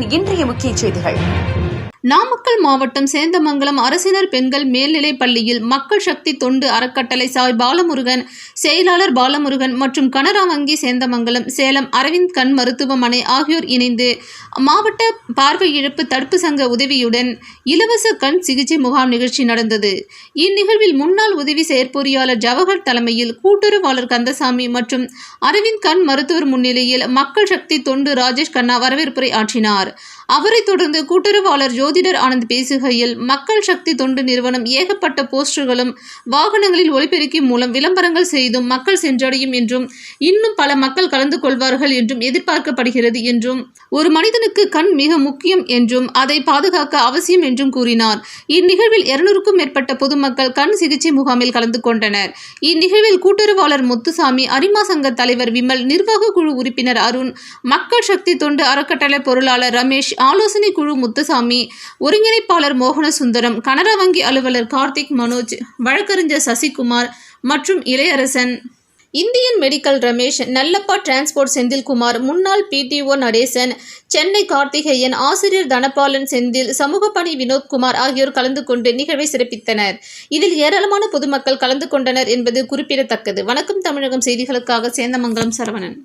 சேலத்தின் இன்றைய முக்கிய செய்திகள். நாமக்கல் மாவட்டம் சேந்தமங்கலம் அரசினர் பெண்கள் மேல்நிலைப் பள்ளியில் மக்கள் சக்தி தொண்டு அறக்கட்டளை சாய் பாலமுருகன், செயலாளர் பாலமுருகன் மற்றும் கனரா வங்கி சேந்தமங்கலம், சேலம் அரவிந்த் கண் மருத்துவமனை ஆகியோர் இணைந்து மாவட்ட பார்வை இழப்பு தடுப்பு சங்க உதவியுடன் இலவச கண் சிகிச்சை முகாம் நிகழ்ச்சி நடந்தது. இந்நிகழ்வில் முன்னாள் உதவி செயற்பொறியாளர் ஜவஹர் தலைமையில் கூட்டுறவாளர் கந்தசாமி மற்றும் அரவிந்த் கண் மருத்துவர் முன்னிலையில் மக்கள் சக்தி தொண்டு ராஜேஷ் கண்ணா வரவேற்புரை ஆற்றினார். அவரை தொடர்ந்து கூட்டுறவாளர் ஜோதிடர் ஆனந்த் பேசுகையில், மக்கள் சக்தி தொண்டு நிறுவனம் ஏகப்பட்ட போஸ்டர்களும் வாகனங்களில் ஒலிபெருக்கி மூலம் விளம்பரங்கள் செய்தும் மக்கள் சென்றடையும் என்றும், இன்னும் பல மக்கள் கலந்து கொள்வார்கள் என்றும் எதிர்பார்க்கப்படுகிறது என்றும், ஒரு மனிதனுக்கு கண் மிக முக்கியம் என்றும் அதை பாதுகாக்க அவசியம் என்றும் கூறினார். இந்நிகழ்வில் 200க்கும் மேற்பட்ட பொதுமக்கள் கண் சிகிச்சை முகாமில் கலந்து கொண்டனர். இந்நிகழ்வில் கூட்டுறவாளர் முத்துசாமி, அரிமா சங்க தலைவர் விமல், நிர்வாக குழு உறுப்பினர் அருண், மக்கள் சக்தி தொண்டு அறக்கட்டளை பொருளாளர் ரமேஷ், ஆலோசனை குழு முத்துசாமி, ஒருங்கிணைப்பாளர் மோகனசுந்தரம், கனரா வங்கி அலுவலர் கார்த்திக், மனோஜ், வழக்கறிஞர் சசிகுமார் மற்றும் Ilayarasan, Indian medical Ramesh, Nallappa transport Senthilkumar, முன்னாள் PTO நடேசன், சென்னை கார்த்திகேயன், ஆசிரியர் தனபாலன் செந்தில், சமூக பணி வினோத்குமார் ஆகியோர் கலந்து கொண்டு நிகழ்வை சிறப்பித்தனர். இதில் ஏராளமான பொதுமக்கள் கலந்து கொண்டனர் என்பது குறிப்பிடத்தக்கது. வணக்கம் தமிழகம் செய்திகளுக்காக சேந்தமங்கலம் சரவணன்.